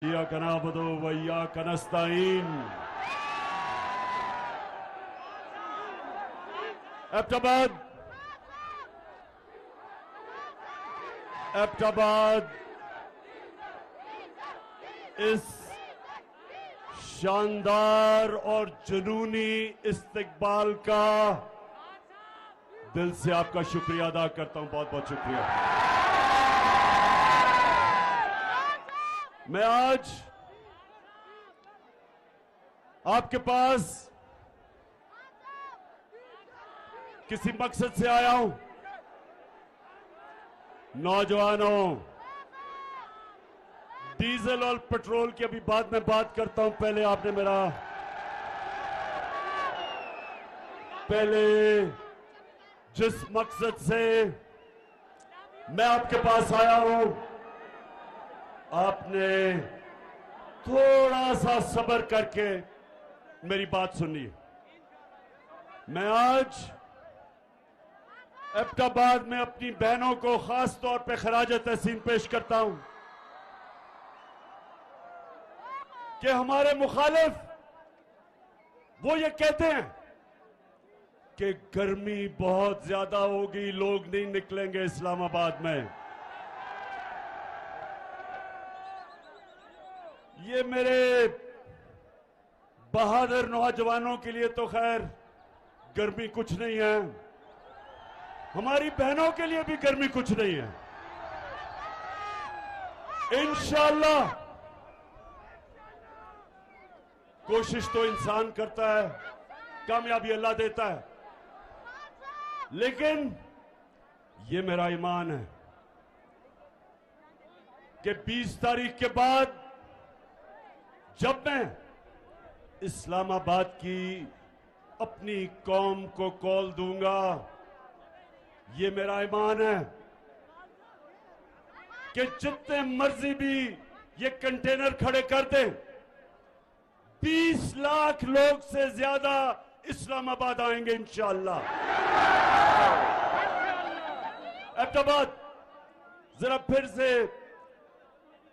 इय्याक नअबुदु व इय्याक नस्तईन। एबटाबाद इस शानदार और जुनूनी इस्तकबाल का दिल से आपका शुक्रिया अदा करता हूं। बहुत बहुत शुक्रिया। मैं आज आपके पास किसी मकसद से आया हूं। नौजवानों, डीजल और पेट्रोल की अभी बाद में बात करता हूं। पहले जिस मकसद से मैं आपके पास आया हूं, आपने थोड़ा सा सब्र करके मेरी बात सुनिए। मैं आज एबटाबाद में अपनी बहनों को खास तौर पे खराज तहसीन पेश करता हूं कि हमारे मुखालिफ वो ये कहते हैं कि गर्मी बहुत ज्यादा होगी, लोग नहीं निकलेंगे इस्लामाबाद में। ये मेरे बहादुर नौजवानों के लिए तो खैर गर्मी कुछ नहीं है, हमारी बहनों के लिए भी गर्मी कुछ नहीं है। इंशाअल्लाह कोशिश तो इंसान करता है, कामयाबी अल्लाह देता है, लेकिन ये मेरा ईमान है कि 20 तारीख के बाद जब मैं इस्लामाबाद की अपनी कौम को कॉल दूंगा, ये मेरा ईमान है कि जितने मर्जी भी ये कंटेनर खड़े कर दें, 20 लाख लोग से ज्यादा इस्लामाबाद आएंगे इंशाअल्लाह। एबटाबाद जरा फिर से,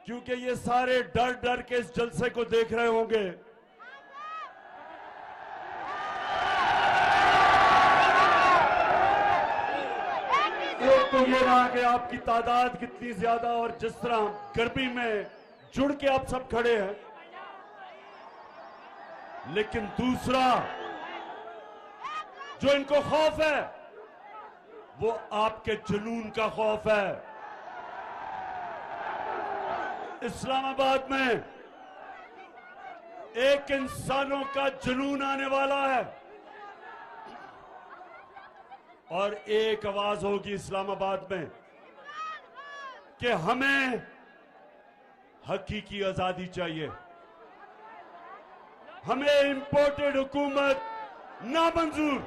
क्योंकि ये सारे डर डर के इस जलसे को देख रहे होंगे, एक तो ये रहा कि आपकी तादाद कितनी ज्यादा और जिस तरह गर्मी में जुड़ के आप सब खड़े हैं, लेकिन दूसरा जो इनको खौफ है वो आपके जुनून का खौफ है। इस्लामाबाद में एक इंसानों का जुनून आने वाला है और एक आवाज होगी इस्लामाबाद में कि हमें हकीकी आजादी चाहिए, हमें इंपोर्टेड हुकूमत नामंजूर।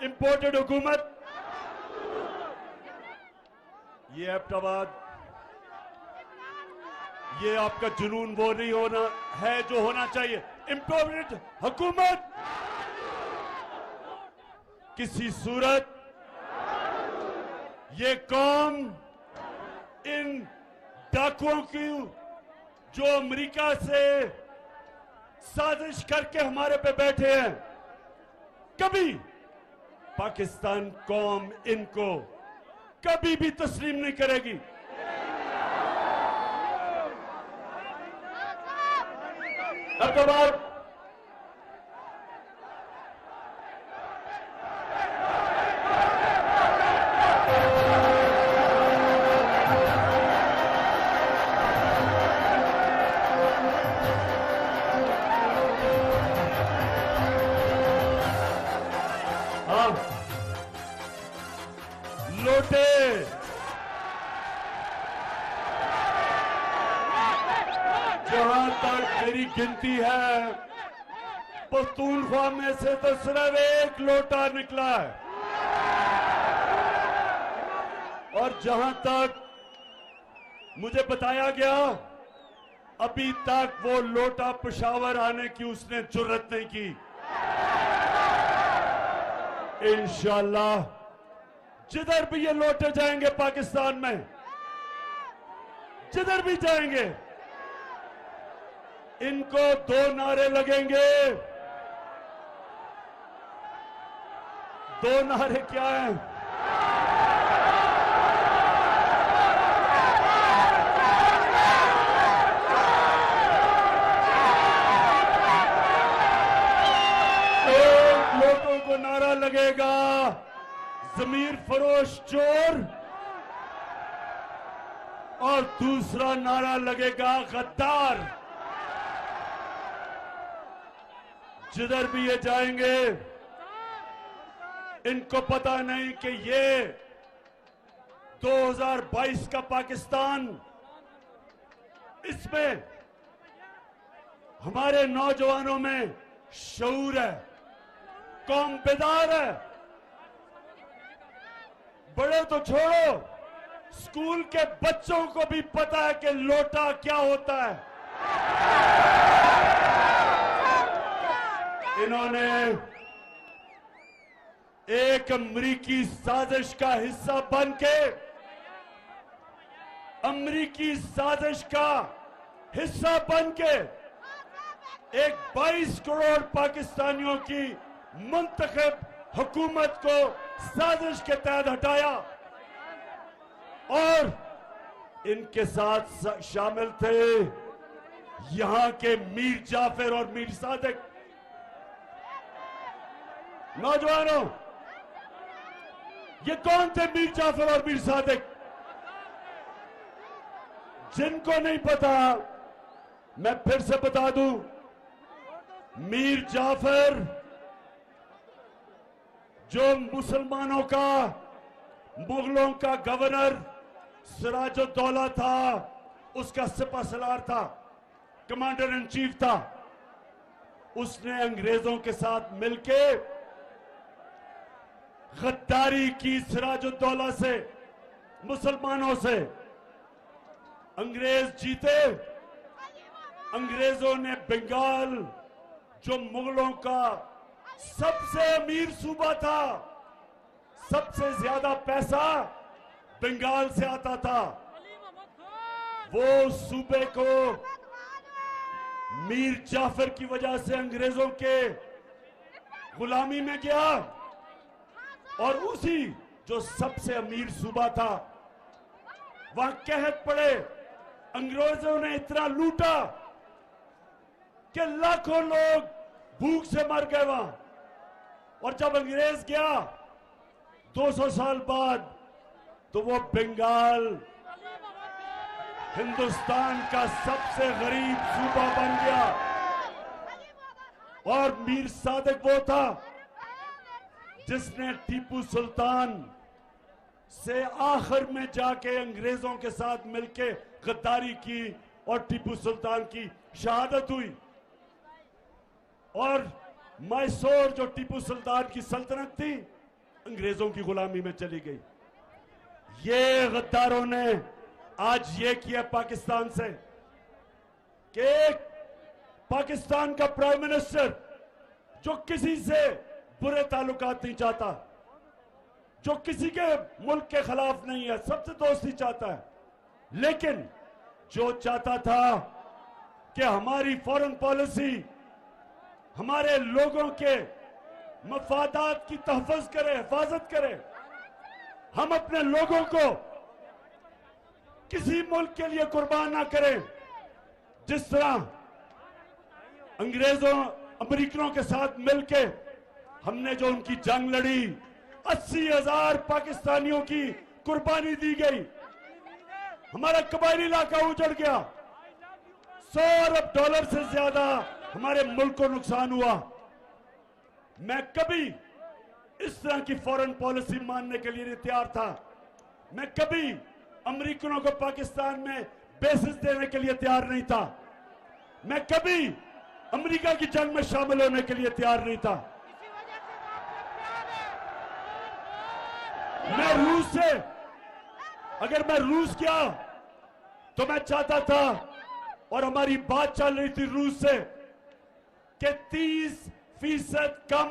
इंपोर्टेड हुकूमत, ये एबटाबाद, ये आपका जुनून वो नहीं होना है जो होना चाहिए। इंपोर्टेड हुकूमत किसी सूरत ये कौम इन डाकुओं की जो अमेरिका से साजिश करके हमारे पे बैठे हैं, कभी पाकिस्तान कौम इनको कभी भी तस्लीम नहीं करेगी। एबटाबाद लोटे जहां तक मेरी गिनती है, पख्तूनख्वा में से तो सिर्फ एक लोटा निकला है, और जहां तक मुझे बताया गया, अभी तक वो लोटा पेशावर आने की उसने जुर्रत नहीं की। इंशाअल्लाह जिधर भी ये लौटे जाएंगे पाकिस्तान में, जिधर भी जाएंगे इनको 2 नारे लगेंगे। 2 नारे क्या हैं? एक लोगों को नारा लगेगा ज़मीर फरोश चोर, और दूसरा नारा लगेगा गद्दार। जिधर भी ये जाएंगे इनको पता नहीं कि ये 2022 का पाकिस्तान, इसमें हमारे नौजवानों में शऊर है, कौम बेदार है। बड़े तो छोड़ो, स्कूल के बच्चों को भी पता है कि लोटा क्या होता है। इन्होंने एक अमरीकी साजिश का हिस्सा बनके, अमरीकी साजिश का हिस्सा बनके एक 22 करोड़ पाकिस्तानियों की मुंतखब हुकूमत को साजिश के तहत हटाया, और इनके साथ शामिल थे यहां के मीर जाफर और मीर सादिक। नौजवानों, ये कौन थे मीर जाफर और मीर सादिक? जिनको नहीं पता मैं फिर से बता दूं, मीर जाफर जो मुसलमानों का, मुगलों का गवर्नर सिराजुद्दौला था, उसका सिपहसालार था, कमांडर इन चीफ था। उसने अंग्रेजों के साथ मिलके गद्दारी की सिराजुद्दौला से, मुसलमानों से। अंग्रेज जीते, अंग्रेजों ने बंगाल, जो मुगलों का सबसे अमीर सूबा था, सबसे ज्यादा पैसा बंगाल से आता था, वो सूबे को मीर जाफर की वजह से अंग्रेजों के गुलामी में गया, और उसी जो सबसे अमीर सूबा था वहां कहत पड़े। अंग्रेजों ने इतना लूटा कि लाखों लोग भूख से मर गए वहां। और जब अंग्रेज गया 200 साल बाद, तो वो बंगाल हिंदुस्तान का सबसे गरीब सूबा बन गया। और मीर सादिक वो था जिसने टीपू सुल्तान से आखिर में जाके अंग्रेजों के साथ मिलके गद्दारी की, और टीपू सुल्तान की शहादत हुई। और मैसूर, जो टीपू सुल्तान की सल्तनत थी, अंग्रेजों की गुलामी में चली गई। ये गद्दारों ने आज ये किया पाकिस्तान से कि पाकिस्तान का प्राइम मिनिस्टर जो किसी से बुरे ताल्लुकात नहीं चाहता, जो किसी के मुल्क के खिलाफ नहीं है, सबसे दोस्ती चाहता है, लेकिन जो चाहता था कि हमारी फॉरेन पॉलिसी हमारे लोगों के मफादात की तहफ़्फ़ुज़ करे, हिफाजत करे, हम अपने लोगों को किसी मुल्क के लिए कुर्बान ना करें। जिस तरह अंग्रेजों, अमेरिकनों के साथ मिलके हमने जो उनकी जंग लड़ी, 80,000 पाकिस्तानियों की कुर्बानी दी गई, हमारा कबायली इलाका उजड़ गया, 100 अरब डॉलर से ज्यादा हमारे मुल्क को नुकसान हुआ। मैं कभी इस तरह की फॉरेन पॉलिसी मानने के लिए नहीं तैयार था। मैं कभी अमेरिकनों को पाकिस्तान में बेसिस देने के लिए तैयार नहीं था। मैं कभी अमेरिका की जंग में शामिल होने के लिए तैयार नहीं था। मैं रूस से, अगर मैं रूस गया तो मैं चाहता था, और हमारी बात चल रही थी रूस से, कि 30% कम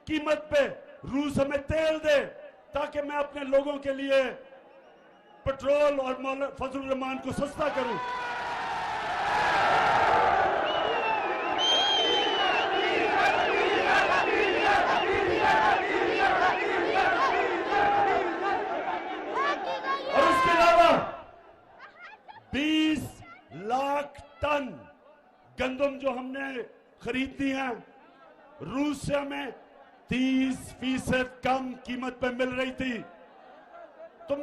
कीमत पे रूस हमें तेल दे, ताकि मैं अपने लोगों के लिए पेट्रोल और फजल रहमान को सस्ता करूं। और उसके अलावा 20 लाख टन गंदम जो हमने खरीदनी है, रूस से हमें 30% कम कीमत पे मिल रही थी। तो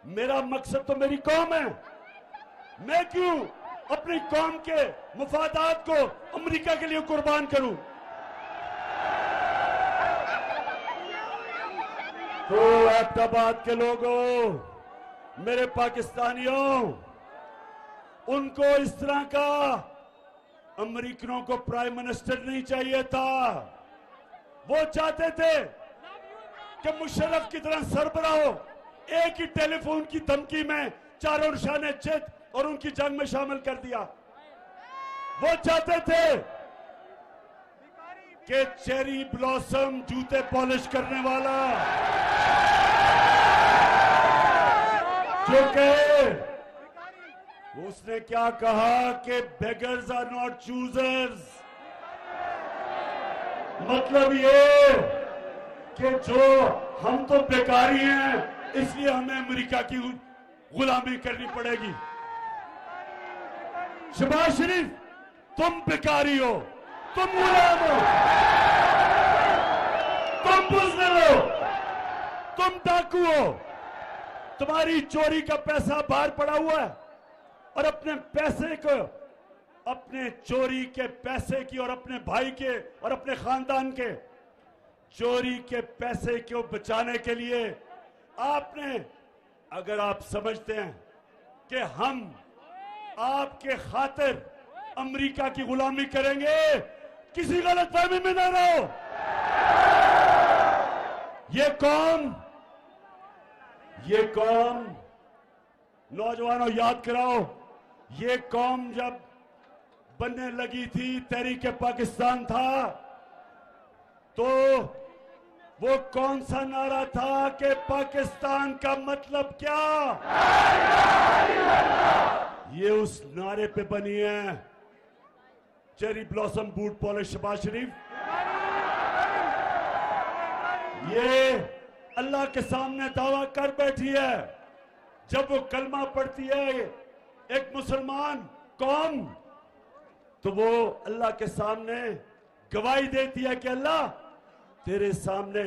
मेरा मकसद तो मेरी कौम है। मैं क्यों अपनी कौम के मुफादात को अमेरिका के लिए कुर्बान करूं? तो एबटाबाद के लोगों, मेरे पाकिस्तानियों, उनको इस तरह का अमेरिकनों को प्राइम मिनिस्टर नहीं चाहिए था। वो चाहते थे कि मुशर्रफ की तरह सरबराह हो, एक ही टेलीफोन की धमकी में चारों निशाने चित और उनकी जंग में शामिल कर दिया। वो चाहते थे कि चेरी ब्लॉसम जूते पॉलिश करने वाला जो कहे, उसने क्या कहा कि बेगर्स आर नॉट चूजर्स। मतलब ये कि जो हम तो बेकारी हैं, इसलिए हमें अमेरिका की गुलामी करनी पड़ेगी। शहबाज शरीफ, तुम बेकारी हो, तुम गुलाम हो, तुम बुज़दिल हो, तुम डाकू हो। तुम्हारी चोरी का पैसा बाहर पड़ा हुआ है और अपने पैसे को, अपने चोरी के पैसे की और अपने भाई के और अपने खानदान के चोरी के पैसे को बचाने के लिए आपने, अगर आप समझते हैं कि हम आपके खातिर अमेरिका की गुलामी करेंगे, किसी गलतफहमी में ना रहो। ये कौम नौजवानों याद कराओ, ये कौम जब बनने लगी थी, तहरीक पाकिस्तान था, तो वो कौन सा नारा था कि पाकिस्तान का मतलब क्या? ये उस नारे पे बनी है cherry blossom boot polish Shahbaz Sharif. ये अल्लाह के सामने दावा कर बैठी है। जब वो कलमा पढ़ती है एक मुसलमान कौम, तो वो अल्लाह के सामने गवाही देती है कि अल्लाह, तेरे सामने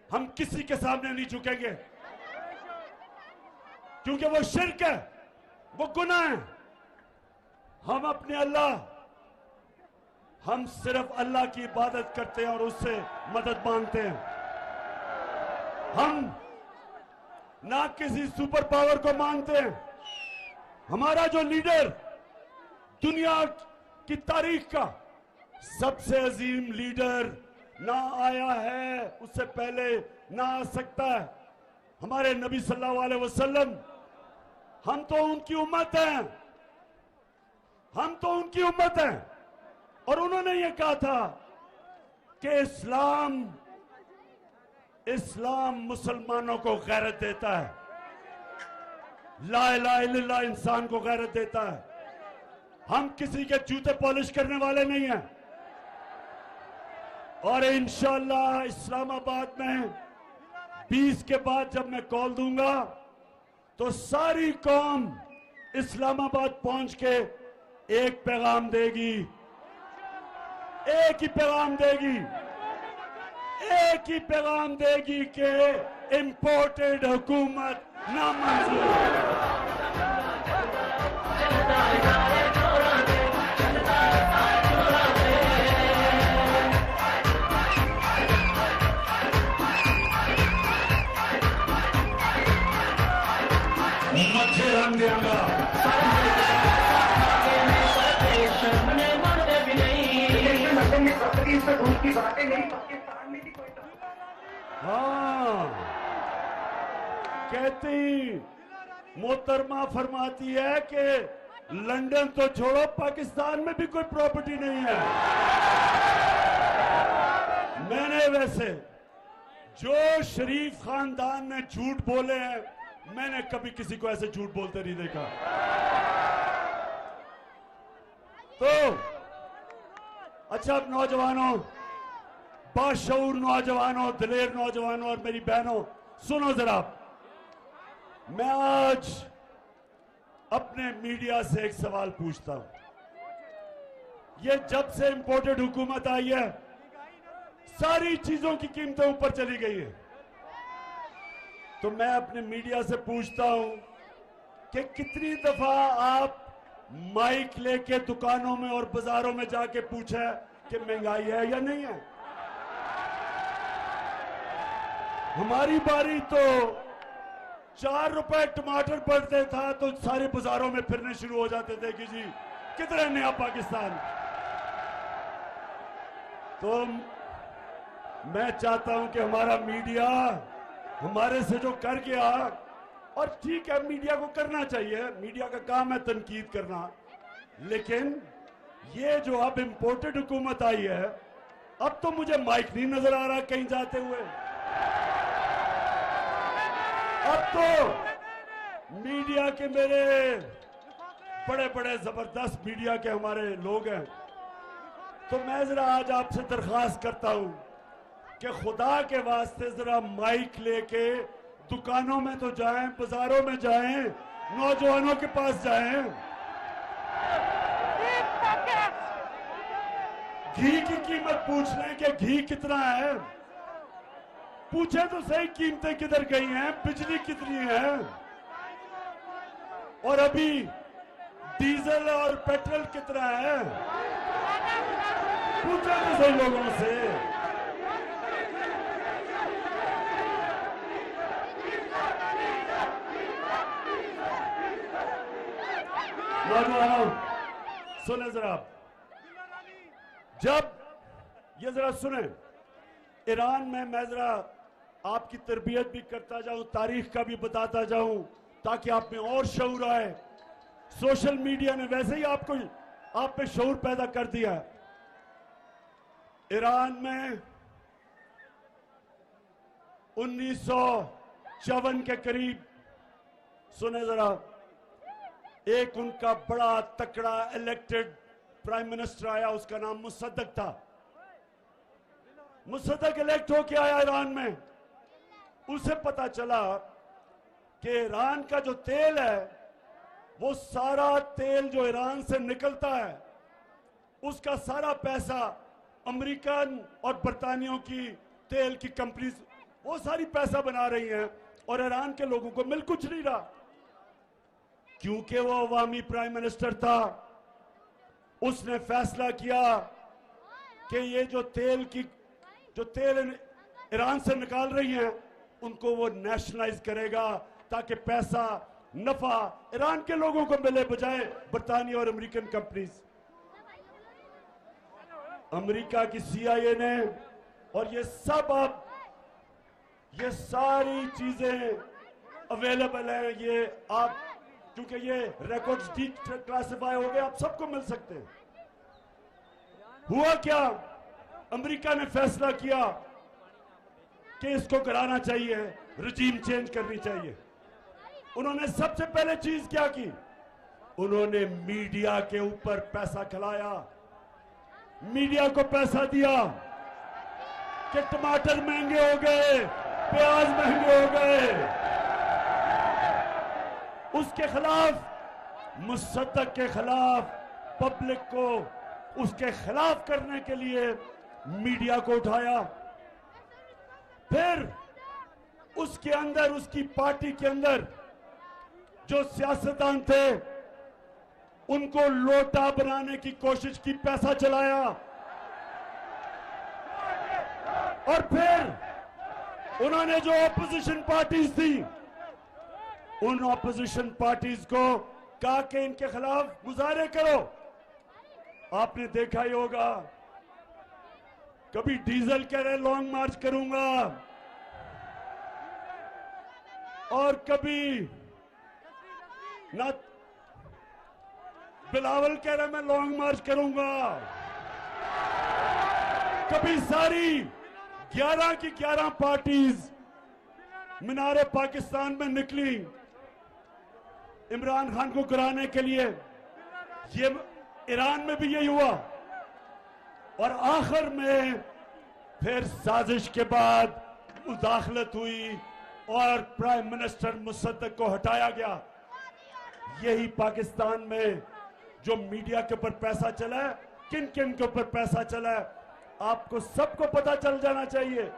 हम किसी के सामने नहीं झुकेंगे, क्योंकि वो शिर्क है, वो गुनाह है। हम अपने अल्लाह, हम सिर्फ अल्लाह की इबादत करते हैं और उससे मदद मांगते हैं। हम ना किसी सुपर पावर को मांगते हैं। हमारा जो लीडर दुनिया की तारीख का सबसे अजीम लीडर ना आया है, उससे पहले ना आ सकता है, हमारे नबी सल्लल्लाहु अलैहि वसल्लम। हम तो उनकी उम्मत हैं, हम तो उनकी उम्मत हैं। और उन्होंने ये कहा था कि इस्लाम मुसलमानों को गैरत देता है, ला इलाहा इल्लल्लाह इंसान को गैरत देता है। हम किसी के जूते पॉलिश करने वाले नहीं हैं। और इंशाअल्लाह इस्लामाबाद में 20 के बाद जब मैं कॉल दूंगा, तो सारी कौम इस्लामाबाद पहुंच के एक पैगाम देगी, एक ही पैगाम देगी, एक ही पैगाम देगी कि इंपोर्टेड हुकूमत नामंजूर। मच्छे रंग देगा हाँ, कहती मोहतरमा फरमाती है कि लंदन तो छोड़ो, पाकिस्तान में भी कोई प्रॉपर्टी नहीं है। मैंने वैसे जो शरीफ खानदान ने झूठ बोले हैं मैंने कभी किसी को ऐसे झूठ बोलते नहीं देखा। तो अच्छा, अब नौजवानों, बाशऊर नौजवानों, दिलेर नौजवानों और मेरी बहनों, सुनो जरा। मैं आज अपने मीडिया से एक सवाल पूछता हूं। ये जब से इंपोर्टेड हुकूमत आई है, सारी चीजों की कीमतें ऊपर चली गई है। तो मैं अपने मीडिया से पूछता हूं कि कितनी दफा आप माइक लेके दुकानों में और बाजारों में जाके पूछा कि महंगाई है या नहीं है। हमारी बारी तो 4 रुपए टमाटर पड़ते था तो सारे बाजारों में फिरने शुरू हो जाते थे कि जी किधर है नया पाकिस्तान। तो मैं चाहता हूं कि हमारा मीडिया हमारे से जो कर गया, और ठीक है मीडिया को करना चाहिए, मीडिया का काम है तनकीद करना, लेकिन ये जो अब इंपोर्टेड हुकूमत आई है, अब तो मुझे माइक नहीं नजर आ रहा कहीं जाते हुए। अब तो मीडिया के मेरे बड़े बड़े जबरदस्त मीडिया के हमारे लोग हैं। तो मैं जरा आज आपसे दरख्वास्त करता हूं कि खुदा के वास्ते जरा माइक लेके दुकानों में तो जाएं, बाजारों में जाएं, नौजवानों के पास जाएं। घी की कीमत पूछ लें कि घी कितना है, पूछे तो सही कीमतें किधर गई हैं, बिजली कितनी है, और अभी डीजल और पेट्रोल कितना है, पूछे तो सही लोगों से। नौजवानों सुने जरा, जब ये जरा सुने, ईरान में मैं जरा आपकी तरबियत भी करता जाऊं, तारीख का भी बताता जाऊं, ताकि आप में और शऊर आए। सोशल मीडिया ने वैसे ही आप में शऊर पैदा कर दिया। ईरान में 1954 के करीब, सुने जरा, एक उनका बड़ा तकड़ा इलेक्टेड प्राइम मिनिस्टर आया, उसका नाम मुसद्दक था। मुसद्दक इलेक्ट होके आया ईरान में। उसे पता चला कि ईरान का जो तेल है, वो सारा तेल जो ईरान से निकलता है, उसका सारा पैसा अमेरिकन और बरतानियों की तेल की कंपनीज वो सारी पैसा बना रही हैं, और ईरान के लोगों को मिल कुछ नहीं रहा। क्योंकि वो अवामी प्राइम मिनिस्टर था, उसने फैसला किया कि ये जो तेल ईरान से निकाल रही हैं, उनको वो नेशनलाइज करेगा, ताकि पैसा नफा ईरान के लोगों को मिले, बजाय बरतानिया और अमेरिकन कंपनीज। अमेरिका की CIA ने, और ये सब अब ये सारी चीजें अवेलेबल हैं, ये आप क्योंकि ये रिकॉर्ड्स डिक्लासिफाई हो गए, आप सबको मिल सकते हैं। हुआ क्या, अमेरिका ने फैसला किया कि इसको कराना चाहिए, रजीम चेंज करनी चाहिए। उन्होंने सबसे पहले चीज क्या की, उन्होंने मीडिया के ऊपर पैसा खिलाया, मीडिया को पैसा दिया कि टमाटर महंगे हो गए, प्याज महंगे हो गए। उसके खिलाफ, मुसद्दक के खिलाफ, पब्लिक को उसके खिलाफ करने के लिए मीडिया को उठाया। फिर उसके अंदर, उसकी पार्टी के अंदर जो सियासतदान थे, उनको लोटा बनाने की कोशिश की, पैसा चलाया। और फिर उन्होंने जो ऑपोजिशन पार्टीज थी, उन ऑपोजिशन पार्टीज को कहा कि इनके खिलाफ मुजाहरे करो। आपने देखा ही होगा, कभी डीजल कह रहे लॉन्ग मार्च करूंगा, और कभी ना बिलावल कह रहे मैं लॉन्ग मार्च करूंगा, कभी सारी 11 की 11 पार्टीज मीनारे पाकिस्तान में निकली इमरान खान को गिराने के लिए, ये ईरान में भी यही हुआ और आखिर में फिर साजिश के बाद मुदाखलत हुई और प्राइम मिनिस्टर मुसद्दक को हटाया गया। यही पाकिस्तान में जो मीडिया के ऊपर पैसा चला है, किन किन के ऊपर पैसा चला है, आपको सबको पता चल जाना चाहिए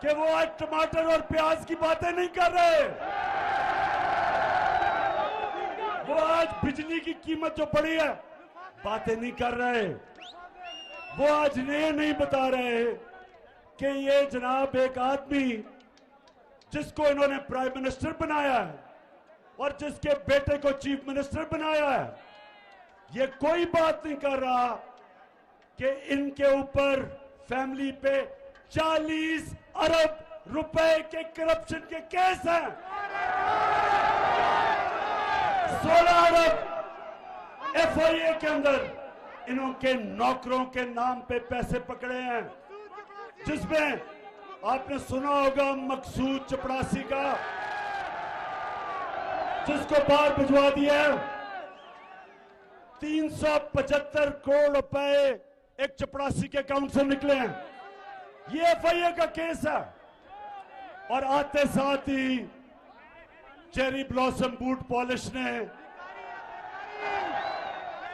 कि वो आज टमाटर और प्याज की बातें नहीं कर रहे, वो आज बिजली की कीमत जो बढ़ी है बातें नहीं कर रहे, वो आज ये नहीं बता रहे कि ये जनाब एक आदमी जिसको इन्होंने प्राइम मिनिस्टर बनाया है और जिसके बेटे को चीफ मिनिस्टर बनाया है, ये कोई बात नहीं कर रहा कि इनके ऊपर फैमिली पे 40 अरब रुपए के करप्शन के केस हैं। 16 अरब एफआईए के अंदर इनके नौकरों के नाम पे पैसे पकड़े हैं, जिसमें आपने सुना होगा मकसूद चपड़ासी का, जिसको बाहर भिजवा दिया। 375 करोड़ रुपए एक चपड़ासी के अकाउंट से निकले हैं। ये एफआईए का केस है। और आते साथ ही चेरी ब्लॉसम बूट पॉलिश ने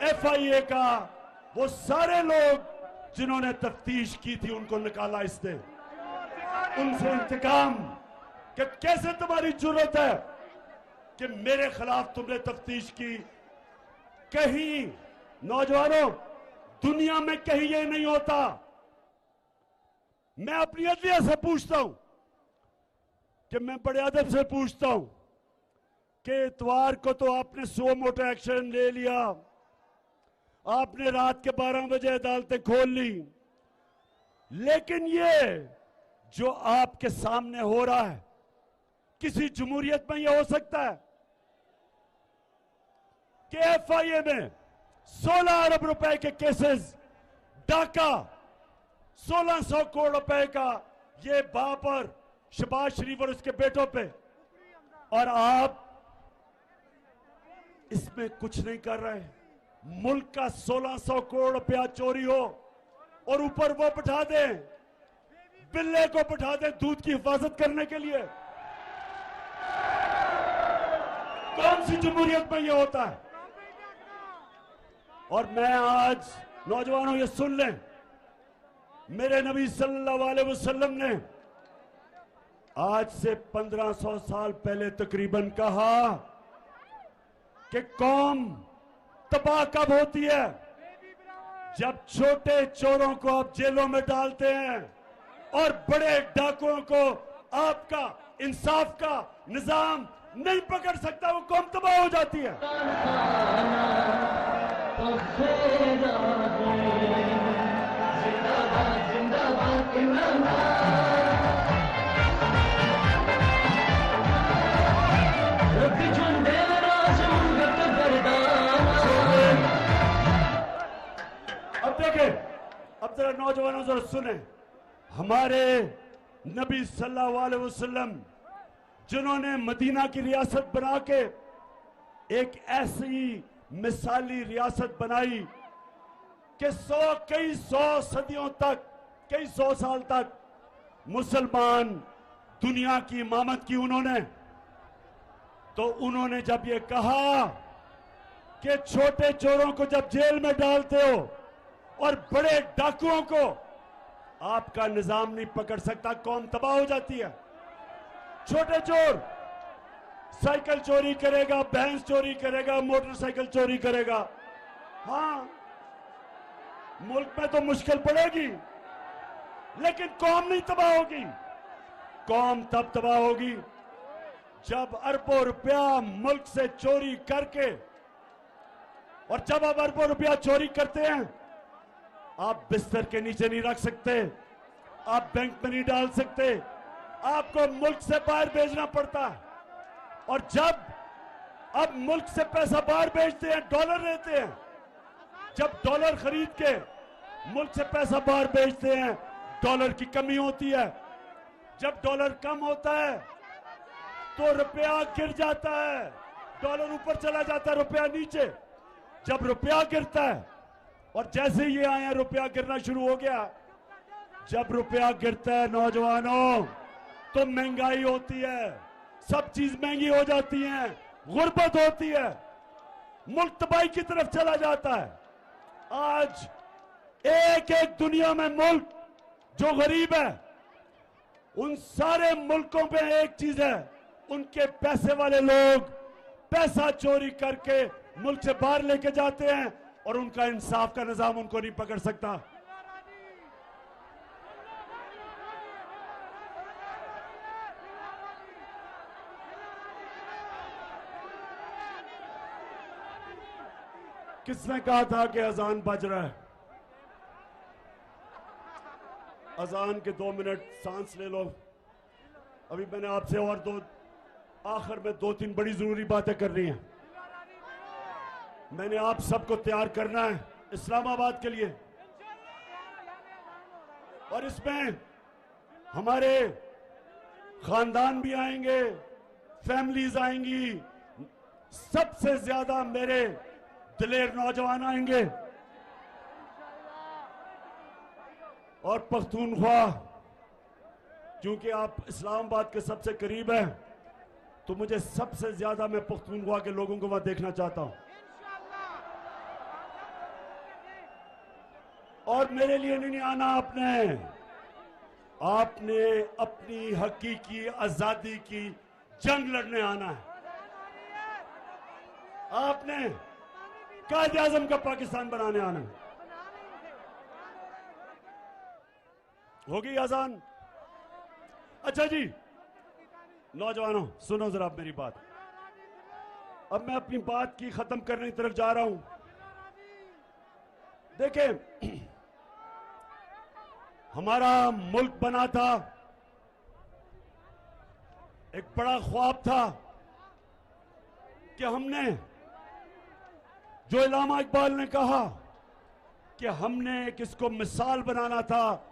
एफआईए का वो सारे लोग जिन्होंने तफ्तीश की थी उनको निकाला इसने, उनसे इंतकाम कि कैसे तुम्हारी जरूरत है कि मेरे खिलाफ तुमने तफ्तीश की। कहीं नौजवानों, दुनिया में कहीं ये नहीं होता। मैं अपनी अदलिया से पूछता हूं कि मैं बड़े अदब से पूछता हूं कि इतवार को तो आपने सो मोटा एक्शन ले लिया, आपने रात के 12 बजे अदालतें खोल ली, लेकिन ये जो आपके सामने हो रहा है किसी जमहूरियत में यह हो सकता है कि एफआईए में 16 अरब रुपए के केसेस, डाका 1600 करोड़ रुपए का ये बाप और शहबाज शरीफ और उसके बेटों पे, और आप इसमें कुछ नहीं कर रहे। मुल्क का 1600 करोड़ रुपया चोरी हो और ऊपर वो बिठा दें, बिल्ले को बिठा दें दूध की हिफाजत करने के लिए। कौन सी जमहूरियत में ये होता है? और मैं आज नौजवानों ये सुन लें, मेरे नबी सल्लल्लाहु अलैहि वसल्लम ने आज से 1500 साल पहले तकरीबन कहा कि कौम तबाह कब होती है? जब छोटे चोरों को आप जेलों में डालते हैं और बड़े डाकुओं को आपका इंसाफ का निजाम नहीं पकड़ सकता, वो कौम तबाह हो जाती है। अब देखें, अब जरा नौजवानों जरा सुने, हमारे नबी सल्लल्लाहु अलैहि वसल्लम जिन्होंने मदीना की रियासत बना के एक ऐसी मिसाली रियासत बनाई कि कई सौ सदियों तक, कई सौ साल तक मुसलमान दुनिया की इमामत की उन्होंने, तो उन्होंने जब ये कहा कि छोटे चोरों को जब जेल में डालते हो और बड़े डाकुओं को आपका निजाम नहीं पकड़ सकता, कौम तबाह हो जाती है। छोटे चोर साइकिल चोरी करेगा, भैंस चोरी करेगा, मोटरसाइकिल चोरी करेगा, हाँ मुल्क में तो मुश्किल पड़ेगी, लेकिन कौम नहीं तबाह होगी। कौम तब तबाह होगी जब अरबों रुपया मुल्क से चोरी करके, और जब आप अरबों रुपया चोरी करते हैं आप बिस्तर के नीचे नहीं रख सकते, आप बैंक में नहीं डाल सकते, आपको मुल्क से बाहर भेजना पड़ता है। और जब अब मुल्क से पैसा बाहर भेजते हैं, डॉलर लेते हैं, जब डॉलर खरीद के मुल्क से पैसा बाहर भेजते हैं, डॉलर की कमी होती है। जब डॉलर कम होता है तो रुपया गिर जाता है, डॉलर ऊपर चला जाता है, रुपया नीचे। जब रुपया गिरता है, और जैसे ये आए हैं रुपया गिरना शुरू हो गया। जब रुपया गिरता है नौजवानों, तो महंगाई होती है, सब चीज महंगी हो जाती है, गुर्बत होती है, मुल्क तबाही की तरफ चला जाता है। आज एक एक दुनिया में मुल्क जो गरीब है, उन सारे मुल्कों पे एक चीज है, उनके पैसे वाले लोग पैसा चोरी करके मुल्क से बाहर लेके जाते हैं और उनका इंसाफ का निजाम उनको नहीं पकड़ सकता। किसने कहा था कि अजान बज रहा है? अजान के 2 मिनट सांस ले लो। अभी मैंने आपसे और आखिर में 2-3 बड़ी जरूरी बातें करनी है। मैंने आप सबको तैयार करना है इस्लामाबाद के लिए, और इसमें हमारे खानदान भी आएंगे, फैमिलीज आएंगी, सबसे ज्यादा मेरे दिलेर नौजवान आएंगे। और पख्तूनख्वा, क्योंकि आप इस्लामाबाद के सबसे करीब हैं, तो मुझे सबसे ज्यादा मैं पख्तूनख्वा के लोगों को वहां देखना चाहता हूं। और मेरे लिए नहीं आना आपने अपनी हकीकी आजादी की जंग लड़ने आना है। आपने कायदे आजम का पाकिस्तान बनाने आना है। होगी आजान? अच्छा जी नौजवानों, सुनो जरा मेरी बात। अब मैं अपनी बात की खत्म करने की तरफ जा रहा हूं। देखें, हमारा मुल्क बना था, एक बड़ा ख्वाब था कि हमने, जो इल्लामा इकबाल ने कहा कि हमने किसको मिसाल बनाना था,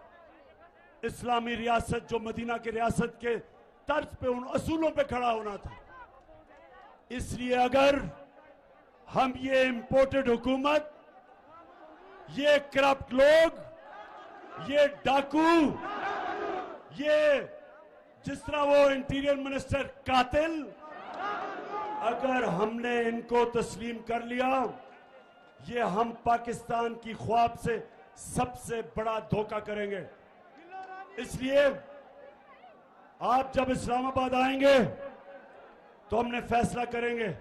इस्लामी रियासत जो मदीना की रियासत के तर्ज पे, उन असूलों पे खड़ा होना था। इसलिए अगर हम ये इंपोर्टेड हुकूमत, ये करप्ट लोग, ये डाकू, ये जिस तरह वो इंटीरियर मिनिस्टर कातिल, अगर हमने इनको तस्लीम कर लिया, ये हम पाकिस्तान की ख्वाब से सबसे बड़ा धोखा करेंगे। इसलिए आप जब इस्लामाबाद आएंगे तो हमने फैसला करेंगे,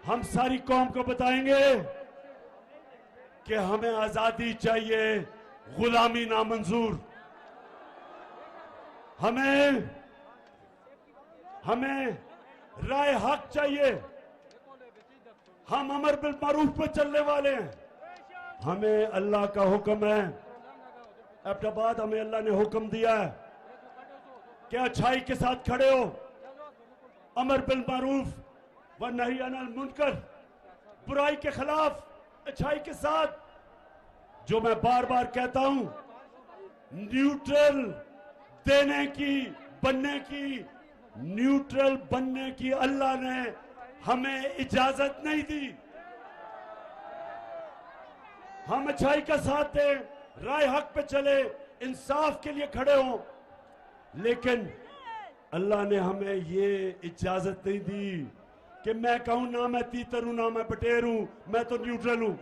हम सारी कौम को बताएंगे कि हमें आजादी चाहिए, गुलामी नामंजूर। हमें राय हक चाहिए। हम अमर बिल मारूफ पे चलने वाले हैं। हमें अल्लाह का हुक्म है, एबटाबाद हमें अल्लाह ने हुक्म दिया है कि अच्छाई के साथ खड़े हो, अमर बिल मारूफ व नही अनिल मुनकर, बुराई के खिलाफ अच्छाई के साथ। जो मैं बार बार कहता हूं, न्यूट्रल बनने की अल्लाह ने हमें इजाजत नहीं दी। हम अच्छाई का साथ दें, राय हक पे चले, इंसाफ के लिए खड़े हों, लेकिन अल्लाह ने हमें ये इजाजत नहीं दी कि मैं कहूं ना मैं तीतर हूं ना मैं बटेर हूं, मैं तो न्यूट्रल हूं।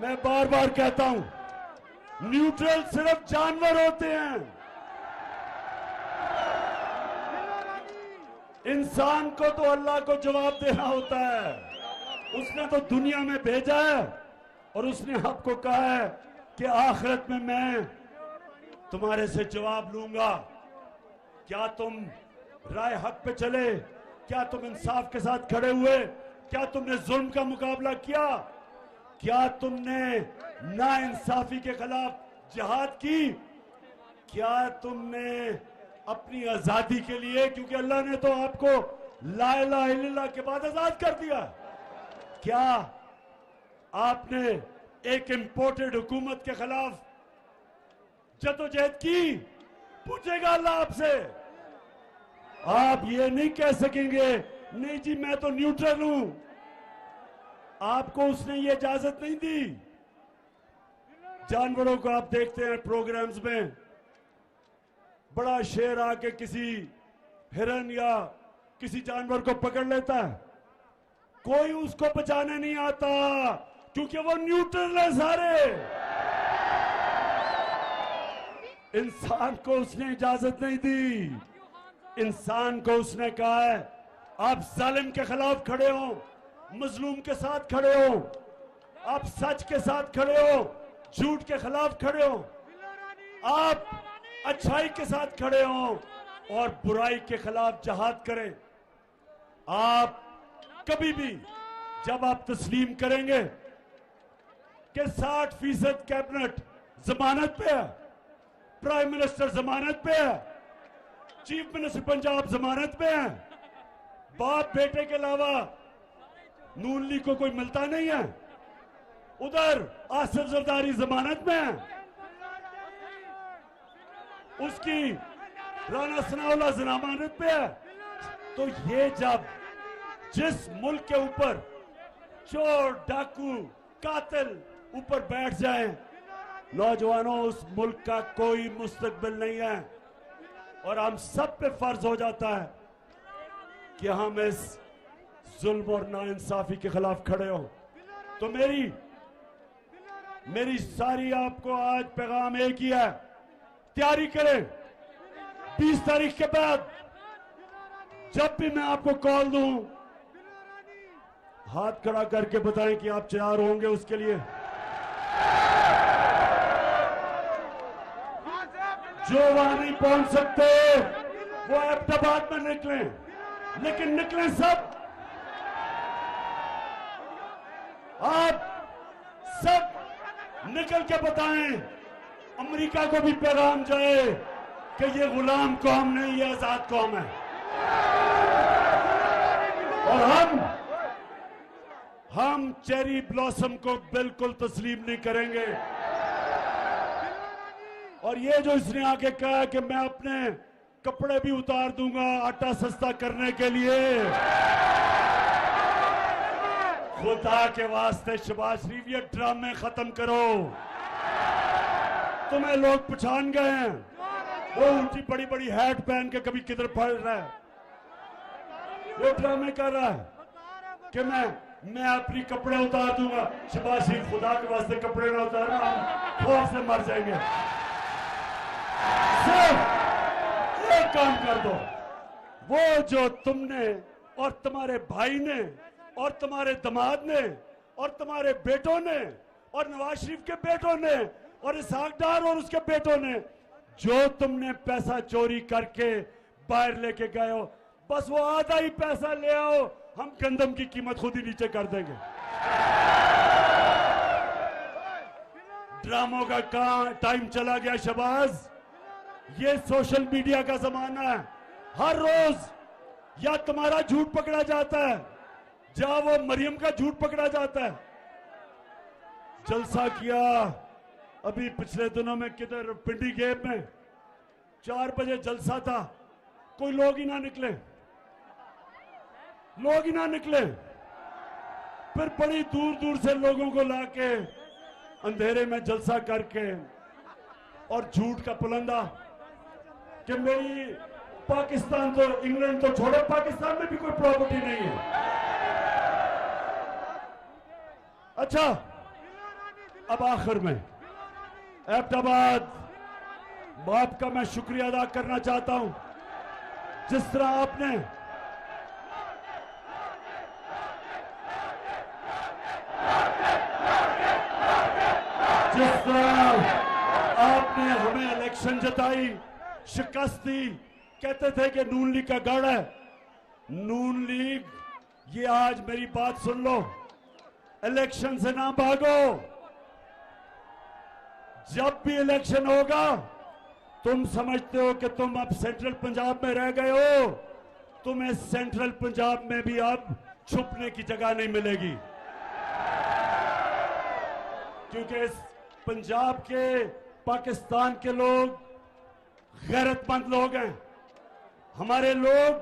मैं बार बार कहता हूं, न्यूट्रल सिर्फ जानवर होते हैं। इंसान को तो अल्लाह को जवाब देना होता है। उसने तो दुनिया में भेजा है और उसने आपको कहा है कि आखिरत में मैं तुम्हारे से जवाब लूंगा। क्या तुम राय हक पे चले? क्या तुम इंसाफ के साथ खड़े हुए? क्या तुमने जुल्म का मुकाबला किया? क्या तुमने नाइंसाफी के खिलाफ जिहाद की? क्या तुमने अपनी आजादी के लिए, क्योंकि अल्लाह ने तो आपको ला इलाहा इल्लल्लाह के बाद आजाद कर दिया, क्या आपने एक इंपोर्टेड हुकूमत के खिलाफ जदोजहद की? पूछेगा अल्लाह आपसे। आप ये नहीं कह सकेंगे नहीं जी मैं तो न्यूट्रल हूं। आपको उसने ये इजाजत नहीं दी। जानवरों को आप देखते हैं प्रोग्राम्स में, बड़ा शेर आके किसी हिरन या किसी जानवर को पकड़ लेता है, कोई उसको बचाने नहीं आता क्योंकि वो न्यूट्रल है सारे। इंसान को उसने इजाजत नहीं दी। इंसान को उसने कहा है आप जालिम के खिलाफ खड़े हो, मजलूम के साथ खड़े हो, आप सच के साथ खड़े हो, झूठ के खिलाफ खड़े हो, आप अच्छाई के साथ खड़े हो और बुराई के खिलाफ जहाद करें। आप कभी भी जब आप तस्लीम करेंगे कि 60% कैबिनेट जमानत पे है, प्राइम मिनिस्टर जमानत पे है, चीफ मिनिस्टर पंजाब जमानत पे है, बाप बेटे के अलावा नून लीग को कोई मिलता नहीं है, उधर आसिफ जरदारी जमानत में है, उसकी राना सनाउल्लाह जमानत पे है। तो ये जब जिस मुल्क के ऊपर चोर डाकू कातिल ऊपर बैठ जाए, नौजवानों उस मुल्क का कोई मुस्तकबिल नहीं है और हम सब पे फर्ज हो जाता है कि हम इस जुल्म और नाइंसाफी के खिलाफ खड़े हो। तो मेरी सारी आपको आज पैगाम एक ही है, तैयारी करें। 20 तारीख के बाद जब भी मैं आपको कॉल दूं, हाथ खड़ा करके बताएं कि आप तैयार होंगे उसके लिए। जो वहां नहीं पहुंच सकते वो एबटाबाद में निकलें, लेकिन निकलें सब। आप सब निकल के बताएं, अमेरिका को भी पैगाम जाए कि ये गुलाम कौम नहीं, ये आजाद कौम है। और हम चेरी ब्लॉसम को बिल्कुल तस्लीम नहीं करेंगे। और ये जो इसने आके कहा कि मैं अपने कपड़े भी उतार दूंगा आटा सस्ता करने के लिए, खुदा के वास्ते शहबाज शरीफ ये ड्रामे खत्म करो। तुम्हें लोग पहचान गए हैं, वो ऊंची बड़ी बड़ी हैट पहन के कभी किधर पड़ रहा है, वो ड्रामे कर रहा है कि मैं अपनी कपड़े उतार दूंगा। शहबाज शरीफ खुदा के वास्ते कपड़े ना उतारना, हम खौफ से मर जाएंगे। सिर्फ एक काम कर दो, वो जो तुमने और तुम्हारे भाई ने और तुम्हारे दामाद ने और तुम्हारे बेटों ने और नवाज शरीफ के बेटों ने और इसहाक डार और उसके बेटों ने जो तुमने पैसा चोरी करके बाहर लेके गए हो, बस वो आधा ही पैसा ले आओ, हम गंदम की कीमत खुद ही नीचे कर देंगे। ड्रामों का टाइम चला गया शहबाज। ये सोशल मीडिया का जमाना है। हर रोज या तुम्हारा झूठ पकड़ा जाता है, जहां वो मरियम का झूठ पकड़ा जाता है। जलसा किया अभी पिछले दिनों में किधर, पिंडी गेप में 4 बजे जलसा था, कोई लोग ही ना निकले, लोग ही ना निकले। फिर बड़ी दूर दूर से लोगों को लाके अंधेरे में जलसा करके और झूठ का पुलंदा कि मेरी पाकिस्तान तो, इंग्लैंड तो छोड़ो, पाकिस्तान में भी कोई प्रॉपर्टी नहीं है। अच्छा, अब आखिर में एबटाबाद बाप का मैं शुक्रिया अदा करना चाहता हूं। जिस तरह आपने हमें इलेक्शन जिताई, शिकस्त दी, कहते थे कि नून लीग का गढ़ है। नून लीग, ये आज मेरी बात सुन लो, इलेक्शन से ना भागो। जब भी इलेक्शन होगा, तुम समझते हो कि तुम अब सेंट्रल पंजाब में रह गए हो, तुम्हें सेंट्रल पंजाब में भी अब छुपने की जगह नहीं मिलेगी, क्योंकि इस पंजाब के, पाकिस्तान के लोग गैरतमंद लोग हैं। हमारे लोग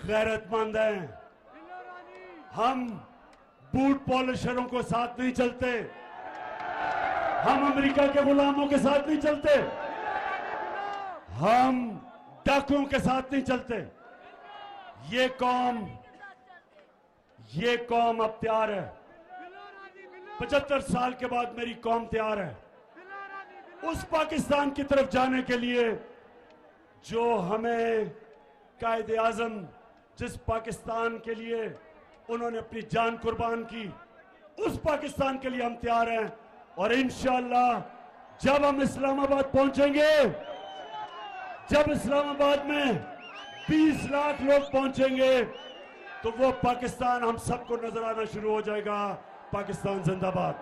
गैरतमंद हैं। हम बूट पॉलिशरों को साथ नहीं चलते, हम अमेरिका के गुलामों के साथ नहीं चलते, हम डाकुओं के साथ नहीं चलते। ये कौम अब तैयार है। 75 साल के बाद मेरी कौम तैयार है उस पाकिस्तान की तरफ जाने के लिए जो हमें कायदे आजम, जिस पाकिस्तान के लिए उन्होंने अपनी जान कुर्बान की, उस पाकिस्तान के लिए हम तैयार हैं। और इंशाअल्लाह जब हम इस्लामाबाद पहुंचेंगे, जब इस्लामाबाद में 20 लाख लोग पहुंचेंगे, तो वो पाकिस्तान हम सबको नजर आना शुरू हो जाएगा। पाकिस्तान जिंदाबाद।